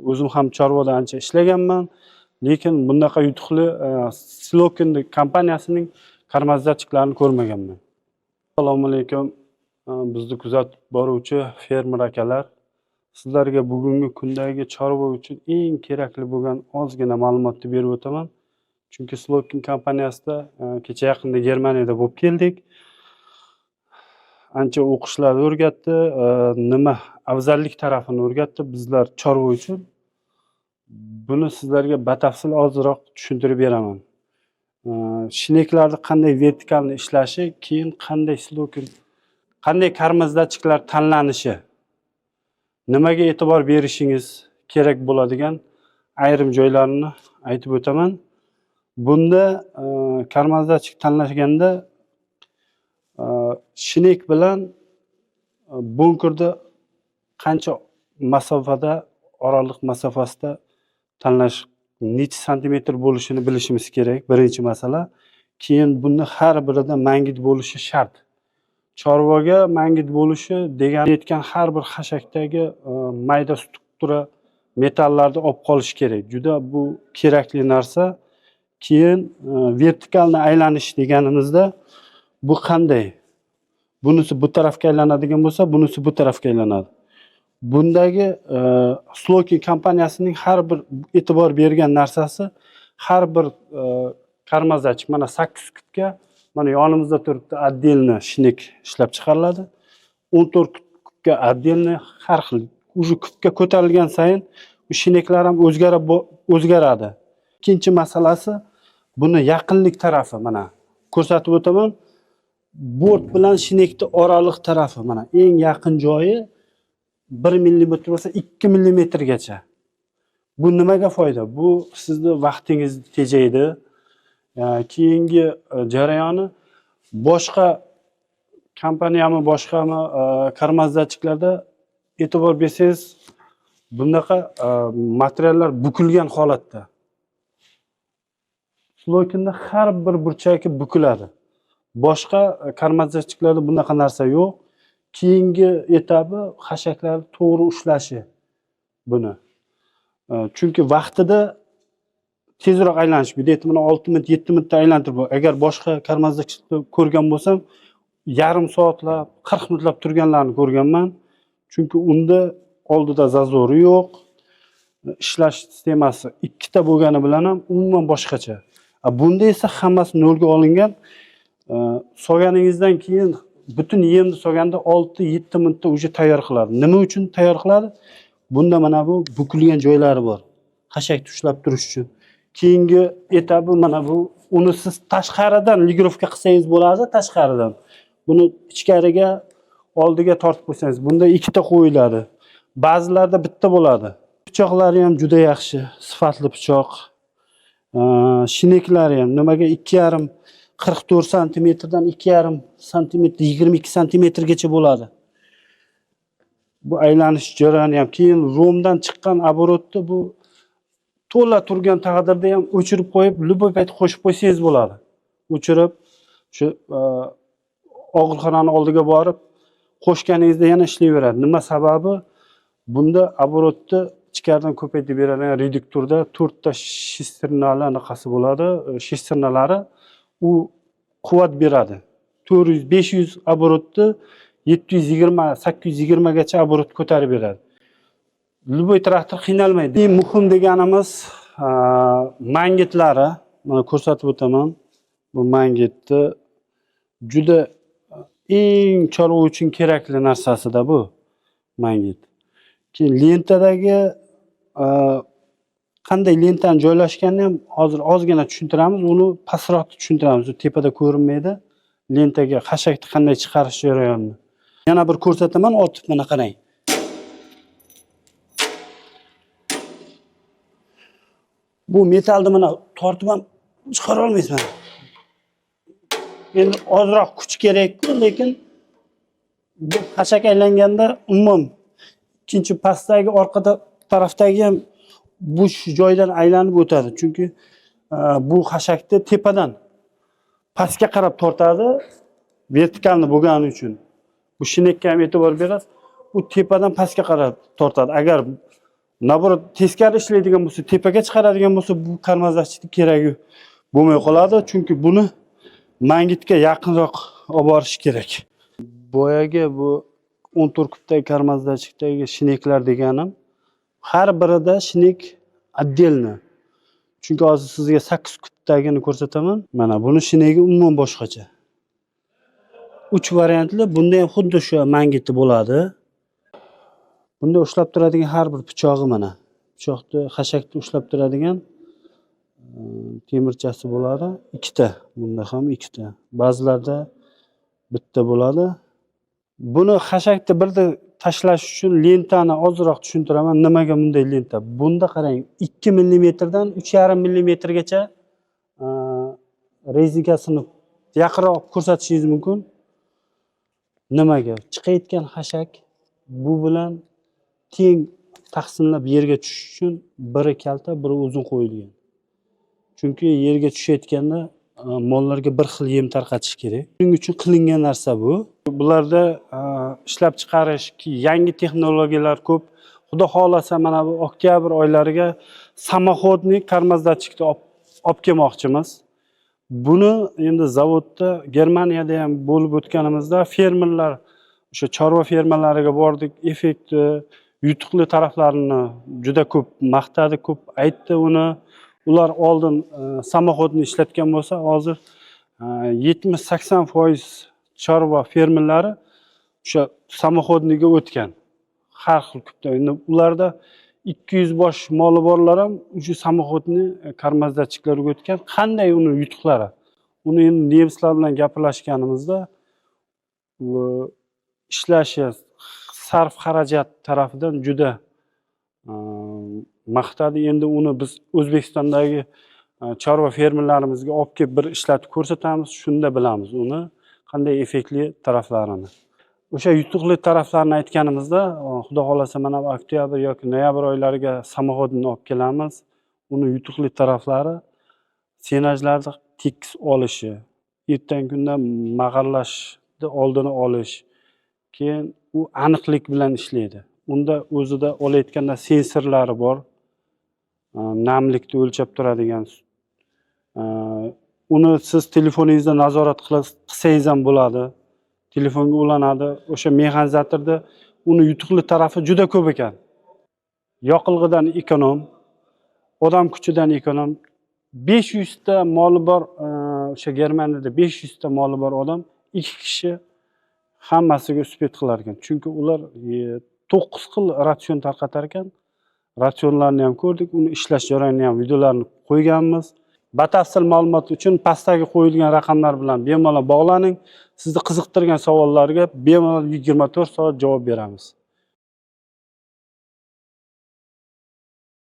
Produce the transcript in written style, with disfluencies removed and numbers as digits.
O'zim ham chorvada ancha ishlaganman, lekin bundaqa yutuqli Slokin kompaniyasining karmazdachiklarini ko'rmaganman. Assalomu alaykum. Bizni kuzatib boruvchi fermer akalar, sizlarga bugungi kundagi chorva uchun eng kerakli bo'lgan ozgina ma'lumotni berib o'taman. Chunki Slokin kompaniyasida kecha yaqinda Germaniyada bo'lib keldik. Ancha o'qishlarni o'rgatdi, nima afzallik tarafini o'rgatdi bizlar chorva uchun. Buni sizlarga batafsil ozroq tushuntirib beraman. Shineklarni qanday vertikalni ishlashi, keyin qanday Slokin, qanday karmazdachilar tanlanishi, nimaga e'tibor berishingiz kerak bo'ladigan ayrim joylarini aytib o'taman. Bunda karmazdachik tanlashganda shinek bilan bunkerda qancha masofada, oraliq masofasida tanlash, necha santimetr bo'lishini bilishimiz kerak, birinchi masala. Keyin buni har birida mangit bo'lishi shart. Chorvaga mangit bo'lishi degani aytgan har bir xashakdagi mayda struktura metallarni olib qolish kerak. Juda bu kerakli narsa. Keyin vertikalni aylanish deganimizda bu qanday? Bunisi bu tarafga aylanadigan bo'lsa, bunisi bu tarafga aylanadi. Bundagi Slokin kompaniyasining har bir e'tibor bergan narsasi, har bir karmazdachik mana 8 kubga mana yonimizda turibdi отдельно shinek ishlab chiqariladi. 14 kubga отдельно har xil. Уже kubga ko'tarilgan sayin bu shineklar ham o'zgaradi. Ikkinchi masalasi buni yaqinlik tarafi, mana ko'rsatib o'taman. Bort bilan shinekni oraliq tarafi, mana eng yaqin joyi 1 mm bo'lsa 2 mm gacha. Bu nimaga foyda? Bu sizni vaqtingizni tejaydi. Keyingi jarayoni boshqa kompaniyami, boshqami karmazdachilarda e'tibor bersangiz, bunaqa materiallar bukilgan holatda. Slokinda har bir burchagi bukiladi. Boshqa karmazdachilarda bunaqa narsa yo'q. Keyingi etabi xashaklarni to'g'ri ushlashi buni. Chunki vaqtida tezroq aylanish, bu yerda mana 6 minut, 7 minutda aylantirib, agar boshqa karmazdachilikni ko'rgan bo'lsam, yarim soatlab, 40 minutlab turganlarni ko'rganman. Chunki unda oldida zazori yo'q. Ishlash sistemasi ikkita bo'lgani bilan ham umuman boshqacha. Bunda esa hammasi nolga olingan. So'ganingizdan keyin butun yemni so'ganda 6-7 minutda uje tayyor qiladi. Nima uchun tayyor qiladi? Bunda mana bu bukilgan joylari bor. Xashakni ushlab turish uchun. Keyingi etabi mana bu. Uni siz tashqaridan ligrovka qilsangiz bo'ladi, tashqaridan. Buni ichkariga, oldiga tortib qo'ysangiz, bunda ikkita qo'yiladi. Ba'zilarda bitta bo'ladi. Pichoqlari ham juda yaxshi, sifatli pichoq. Shineklari ham nimaga 2,5 44 santimetrdan 2,5 santimetr 22 santimetrgacha bo'ladi. Bu aylanish jarayoni ham, keyin romdan chiqqan оборотni bu to'la turgan taqdirda ham o'chirib qo'yib, любой payt qo'shib qo'ysangiz bo'ladi. O'chirib, shu og'ilxonaning oldiga borib, qo'shganingizda yana ishlayveradi. Nima sababi? Bunda оборотni ichkaridan ko'paytirib beradigan reduktorda 4 ta shesternali anaqasi bo'ladi. Shesternalari u quvvat beradi. 400-500 оборотni 720-820 gacha оборот ko'tarib beradi. Любой traktor qiynalmaydi. Eng muhim deganimiz mangitlari. Mana ko'rsatib o'taman. Bu mangitni juda eng chorva uchun kerakli narsasida bu mangit. Keyin lentadagi qanday lentani joylashganini ham hozir ozgina tushuntiramiz. Uni pastroq tushuntiramiz. Tepada ko'rinmaydi. Lentaga xashakni qanday chiqarish jarayonini. Yana bir ko'rsataman, otib mana qarang. Bu metalni mana tortib ham chiqara olmaysiz. Endi ozroq kuch kerak, lekin bu xashak aylanganda umuman ikkinchi pastdagi orqada tarafdagi ham bu joydan aylanib o'tadi. Chunki bu xashakni tepadan pastga qarab tortadi, vertikalni bo'lgani uchun. Bu shinekka ham e'tibor berasiz. Bu tepadan pastga qarab tortadi. Agar Naborot teskari ishlaydigan bo'lsa, tepaga chiqaradigan bo'lsa, bu karmazachlik keragi bo'lmay qoladi, chunki buni mangitga yaqinroq olib borish kerak. Boyagi bu 14 kubdagi karmazachlikdagi shineklar deganim har birida shinek отдельно. Chunki hozir sizga 8 kubdagini ko'rsataman. Mana buni shinegi umuman boshqacha. 3 variantli, bunda ham xuddi shu mangiti bo'ladi. Bunda ushlab turadigan har bir pichog'i mana. Pichoqni, xashakni ushlab turadigan temirchasi bo'ladi. Ikkita, bunda ham ikkita. Ba'zilarda bitta bo'ladi. Buni xashakni birda tashlash uchun lentani ozroq tushuntiraman. Nimaga bunday lenta? Bunda qarang, 2 mm dan 3,5 mm gacha rezinkasini yaqinroq ko'rsatishingiz mumkin. Nimaga? Chiqayotgan xashak bu bilan teng taqsimlab yerga tushish uchun biri kalta, biri uzun qo'yilgan. Chunki yerga tushayotganda mollarga bir xil yem tarqatish kerak. Shuning uchun qilingan narsa bu. Bularda ishlab chiqarish yangi texnologiyalar ko'p. Xudo xolasa mana bu oktyabr oylariga samoxodniy karmazachlikni olib kelmoqchimiz. Buni endi zavodda Germaniyada ham bo'lib o'tganimizda fermerlar, o'sha chorva fermalariga bordik, effekti, yutuqli taraflarini juda ko'p maqtadi, ko'p aytdi uni. Ular oldin samoxodni ishlatgan bo'lsa, hozir 70-80% chorva fermerlari o'sha samoxodniga o'tgan. Har xil kubda. Endi ularda 200 bosh moli borlar ham o'sha samoxodni karmazachliklarga o'tgan. Qanday uni yutuqlari? Uni endi nemislar bilan gaplashganimizda ishlashi, sarf xarajat tarafidan juda maqtadi. Endi uni biz O'zbekistondagi chorva fermerlarimizga olib kelib bir ishlatib ko'rsatamiz, shunda bilamiz uni qanday effektli taraflarini. O'sha yutuqli taraflarini aytganimizda, xudo xolasa mana oktyabr yoki noyabr oylariga samoxodni olib kelamiz. Uni yutuqli taraflari senajlarni tekis olishi, ertangi kunda mag'arlashni oldini olish, keyin u aniqlik bilan ishlaydi. Unda o'zida olayotganda sensorlari bor. Namlikni o'lchab turadigan. Uni siz telefoningizda nazorat qilsangiz ham bo'ladi. Telefonga ulanadi. O'sha mexanizatorda uni yutuqli tarafi juda ko'p ekan. Yoqilg'idan ekonom, odam kuchidan ekonom. 500 ta moli bor, o'sha Germaniyada 500 ta moli bor odam 2 kishi hammasiga uspet qilar ekan. Chunki ular 9 xil ratsion tarqatar ekan. Ratsionlarni ham ko'rdik, uni ishlash jarayonini ham videolarini qo'yganmiz. Batafsil ma'lumot uchun pastdagi qo'yilgan raqamlar bilan bemalol bog'laning. Sizni qiziqtirgan savollarga bemalol 24 soat javob beramiz.